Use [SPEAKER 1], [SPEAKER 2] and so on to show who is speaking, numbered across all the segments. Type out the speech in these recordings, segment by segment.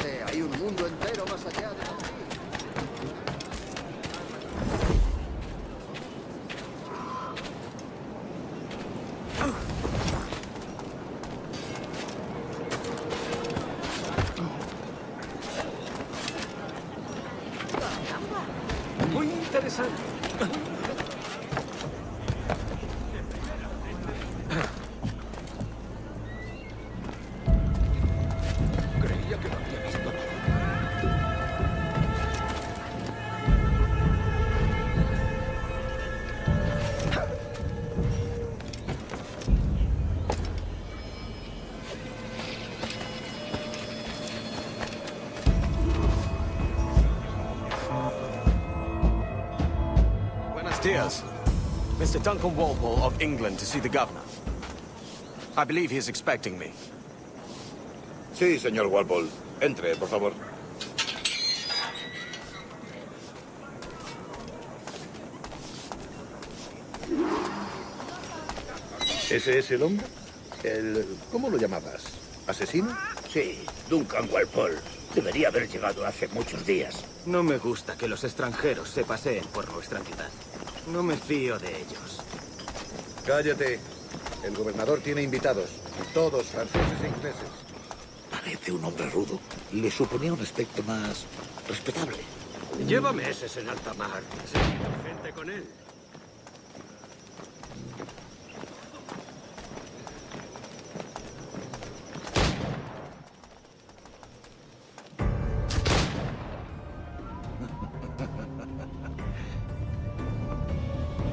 [SPEAKER 1] Este, hay un mundo entero más allá de aquí.
[SPEAKER 2] Muy interesante. Creía que lo había visto.
[SPEAKER 3] Diaz. Mr. Duncan Walpole of England to see the governor. I believe he is expecting me.
[SPEAKER 4] Sí, señor Walpole. Entre, por favor. ¿Ese es el hombre? ¿Cómo lo llamabas? ¿Asesino?
[SPEAKER 5] Sí, Duncan Walpole. Debería haber llegado hace muchos días.
[SPEAKER 2] No me gusta que los extranjeros se paseen por nuestra ciudad. No me fío de ellos.
[SPEAKER 1] Cállate. El gobernador tiene invitados. Todos franceses e ingleses.
[SPEAKER 5] Parece un hombre rudo. Le suponía un aspecto más respetable.
[SPEAKER 2] Lleva meses en alta mar. Necesito gente con él.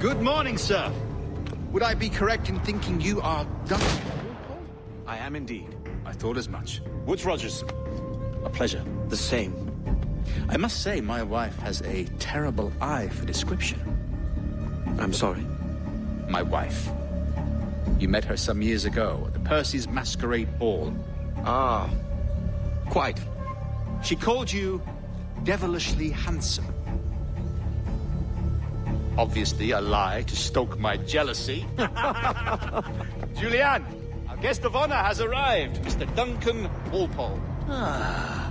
[SPEAKER 6] Good morning, sir. Would I be correct in thinking you are Duncan?
[SPEAKER 3] I am indeed.
[SPEAKER 6] I thought as much. Woods Rogers. A pleasure.
[SPEAKER 3] The same.
[SPEAKER 6] I must say, my wife has a terrible eye for description.
[SPEAKER 3] I'm sorry.
[SPEAKER 6] My wife. You met her some years ago at the Percy's Masquerade Ball.
[SPEAKER 3] Ah, quite.
[SPEAKER 6] She called you devilishly handsome. Obviously a lie to stoke my jealousy. Julianne, our guest of honor has arrived, Mr. Duncan Walpole.
[SPEAKER 7] Ah.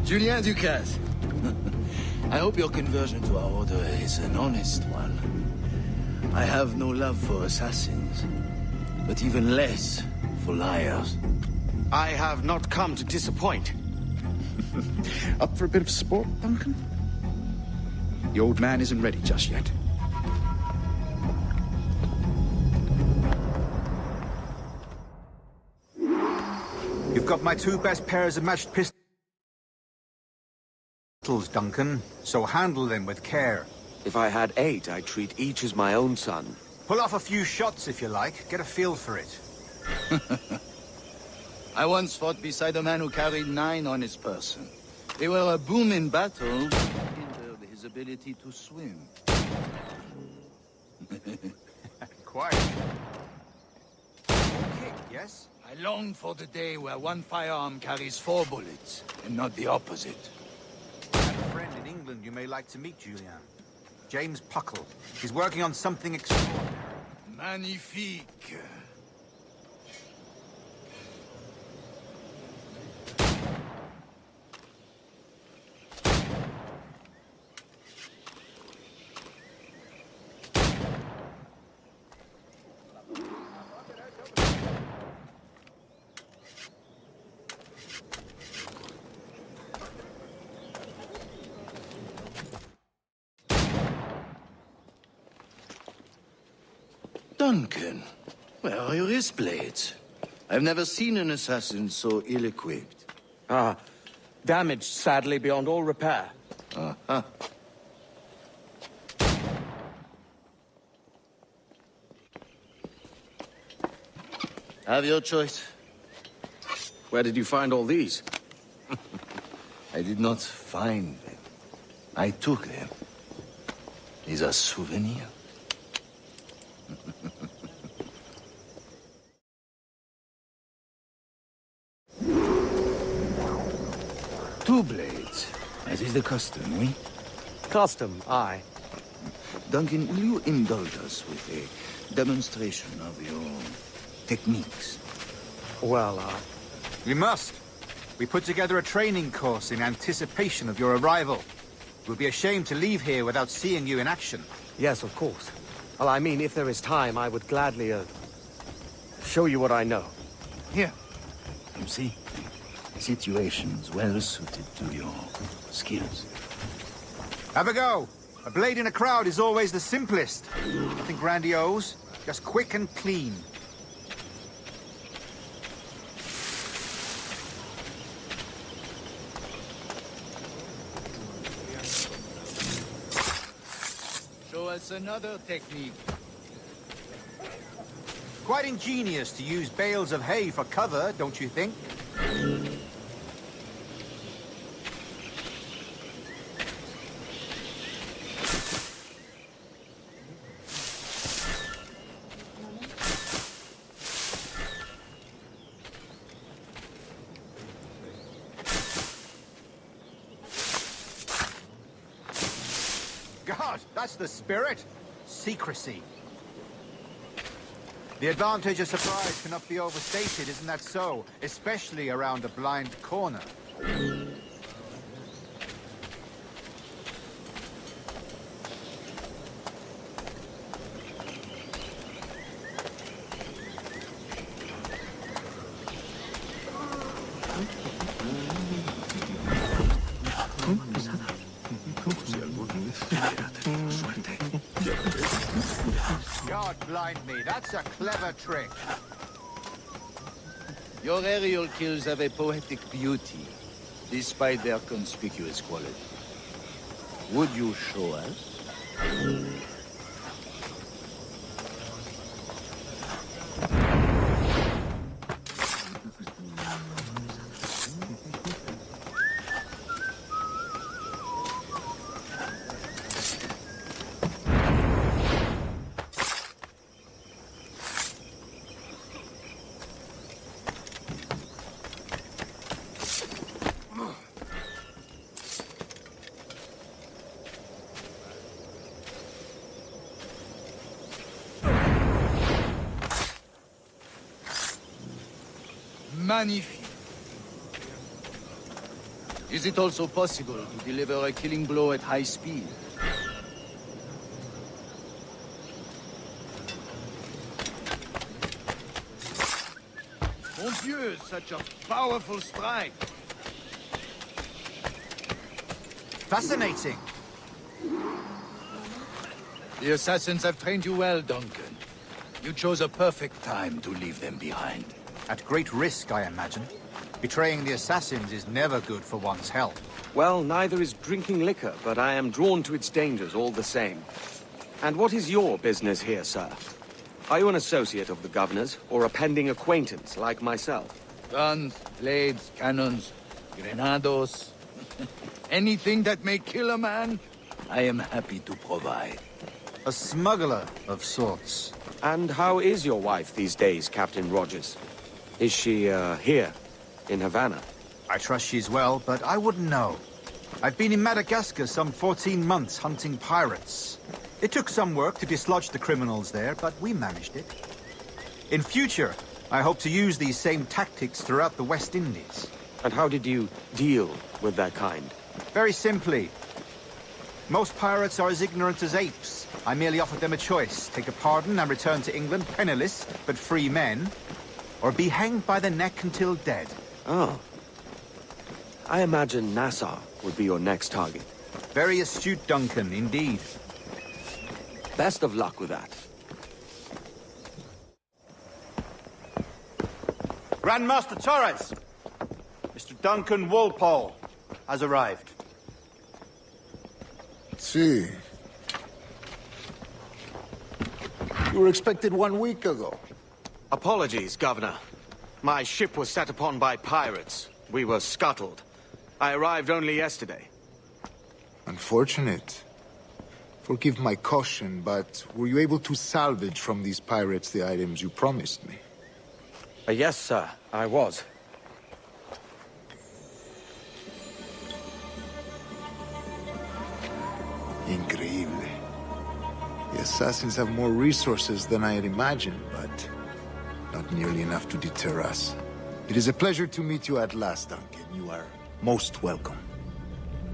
[SPEAKER 7] Julien Ducasse. I hope your conversion to our order is an honest one. I have no love for assassins, but even less for liars.
[SPEAKER 3] I have not come to disappoint.
[SPEAKER 6] Up for a bit of sport, Duncan? The old man isn't ready just yet.
[SPEAKER 8] You've got my two best pairs of matched pistols, Duncan, so handle them with care.
[SPEAKER 3] If I had 8, I'd treat each as my own son.
[SPEAKER 8] Pull off a few shots if you like, get a feel for it.
[SPEAKER 7] I once fought beside a man who carried 9 on his person. They were a boom in battle, but hindered his ability to swim.
[SPEAKER 8] Quiet. Kick, yes?
[SPEAKER 7] I long for the day where one firearm carries 4 bullets, and not the opposite.
[SPEAKER 8] I have a friend in England you may like to meet, Julian. James Puckle. He's working on something extraordinary.
[SPEAKER 7] Magnifique. Duncan, where are your wrist blades? I've never seen an assassin so ill-equipped.
[SPEAKER 3] Ah, damaged sadly beyond all repair.
[SPEAKER 7] Uh-huh. Have your choice.
[SPEAKER 3] Where did you find all these?
[SPEAKER 7] I did not find them. I took them. These are souvenirs. Two blades, as is the custom, oui?
[SPEAKER 3] Custom, aye.
[SPEAKER 7] Duncan, will you indulge us with a demonstration of your techniques?
[SPEAKER 3] Well,
[SPEAKER 8] You must. We put together a training course in anticipation of your arrival. It would be a shame to leave here without seeing you in action.
[SPEAKER 3] Yes, of course. Well, I mean, if there is time, I would gladly, show you what I know.
[SPEAKER 7] Here. You see? Situations well suited to your skills.
[SPEAKER 8] Have a go. A blade in a crowd is always the simplest. Nothing grandiose, just quick and clean.
[SPEAKER 7] Show us another technique.
[SPEAKER 8] Quite ingenious to use bales of hay for cover, don't you think? God, that's the spirit. Secrecy. The advantage of surprise cannot be overstated, isn't that so? Especially around a blind corner. God blind me, that's a clever trick.
[SPEAKER 7] Your aerial kills have a poetic beauty, despite their conspicuous quality. Would you show us? Magnifique. Is it also possible to deliver a killing blow at high speed? Mon Dieu, such a powerful strike.
[SPEAKER 8] Fascinating.
[SPEAKER 7] The assassins have trained you well, Duncan. You chose a perfect time to leave them behind.
[SPEAKER 8] At great risk, I imagine. Betraying the assassins is never good for one's health.
[SPEAKER 3] Well, neither is drinking liquor, but I am drawn to its dangers all the same. And what is your business here, sir? Are you an associate of the governor's, or a pending acquaintance like myself?
[SPEAKER 7] Guns, blades, cannons, grenados. Anything that may kill a man, I am happy to provide.
[SPEAKER 8] A smuggler of sorts.
[SPEAKER 3] And how is your wife these days, Captain Rogers? Is she, here, in Havana?
[SPEAKER 8] I trust she's well, but I wouldn't know. I've been in Madagascar some 14 months hunting pirates. It took some work to dislodge the criminals there, but we managed it. In future, I hope to use these same tactics throughout the West Indies.
[SPEAKER 3] And how did you deal with that kind?
[SPEAKER 8] Very simply. Most pirates are as ignorant as apes. I merely offered them a choice. Take a pardon and return to England penniless, but free men. Or be hanged by the neck until dead.
[SPEAKER 3] Oh. I imagine Nassau would be your next target.
[SPEAKER 8] Very astute, Duncan, indeed.
[SPEAKER 3] Best of luck with that.
[SPEAKER 8] Grandmaster Torres! Mr. Duncan Walpole has arrived.
[SPEAKER 9] See. You were expected 1 week ago.
[SPEAKER 3] Apologies, Governor. My ship was set upon by pirates. We were scuttled. I arrived only yesterday.
[SPEAKER 9] Unfortunate. Forgive my caution, but were you able to salvage from these pirates the items you promised me?
[SPEAKER 3] Yes, sir, I was.
[SPEAKER 9] Increíble. The assassins have more resources than I had imagined, but not nearly enough to deter us. It is a pleasure to meet you at last, Duncan.
[SPEAKER 5] You are most welcome.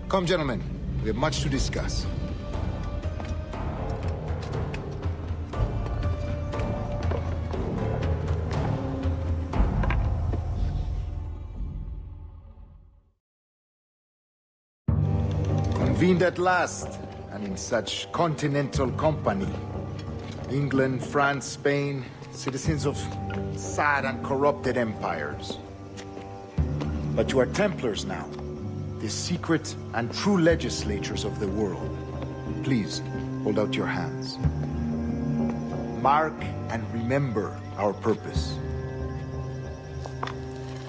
[SPEAKER 9] Come, gentlemen. We have much to discuss. Convened at last, and in such continental company. England, France, Spain, citizens of sad and corrupted empires. But you are Templars now, the secret and true legislators of the world. Please, hold out your hands. Mark and remember our purpose.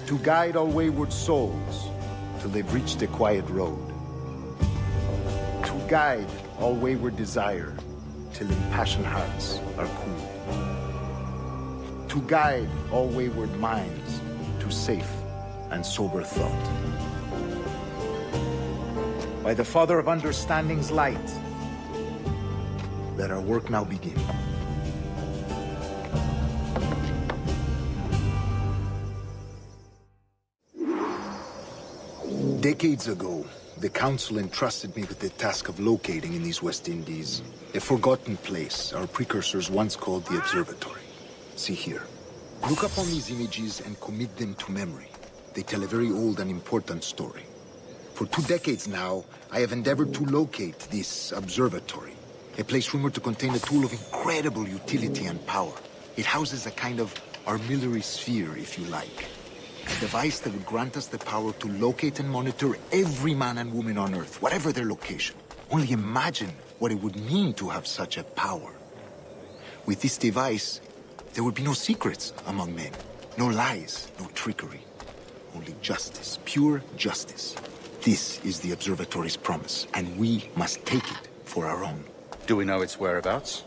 [SPEAKER 9] To guide all wayward souls till they've reached the quiet road. To guide all wayward desire till impassioned hearts are cool. To guide all wayward minds to safe and sober thought. By the Father of Understanding's light, let our work now begin. Decades ago, the Council entrusted me with the task of locating in these West Indies a forgotten place our precursors once called the Observatory. See here. Look upon these images and commit them to memory. They tell a very old and important story. For 2 decades now, I have endeavored to locate this observatory, a place rumored to contain a tool of incredible utility and power. It houses a kind of armillary sphere, if you like. A device that would grant us the power to locate and monitor every man and woman on Earth, whatever their location. Only imagine what it would mean to have such a power. With this device, there would be no secrets among men, no lies, no trickery. Only justice, pure justice. This is the observatory's promise, and we must take it for our own.
[SPEAKER 6] Do we know its whereabouts?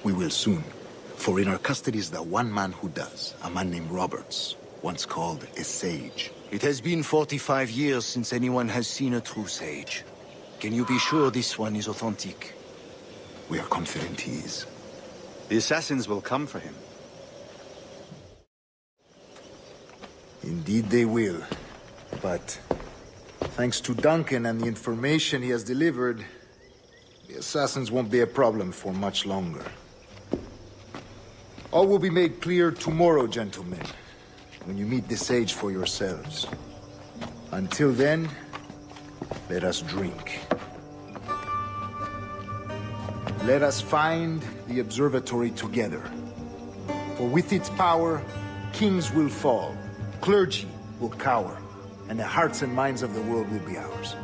[SPEAKER 9] We will soon. For in our custody is the one man who does, a man named Roberts, once called a sage.
[SPEAKER 7] It has been 45 years since anyone has seen a true sage. Can you be sure this one is authentic?
[SPEAKER 9] We are confident he is.
[SPEAKER 6] The assassins will come for him.
[SPEAKER 9] Indeed they will. But thanks to Duncan and the information he has delivered, the assassins won't be a problem for much longer. All will be made clear tomorrow, gentlemen, when you meet the sage for yourselves. Until then, let us drink. Let us find the observatory together. For with its power, kings will fall, clergy will cower, and the hearts and minds of the world will be ours.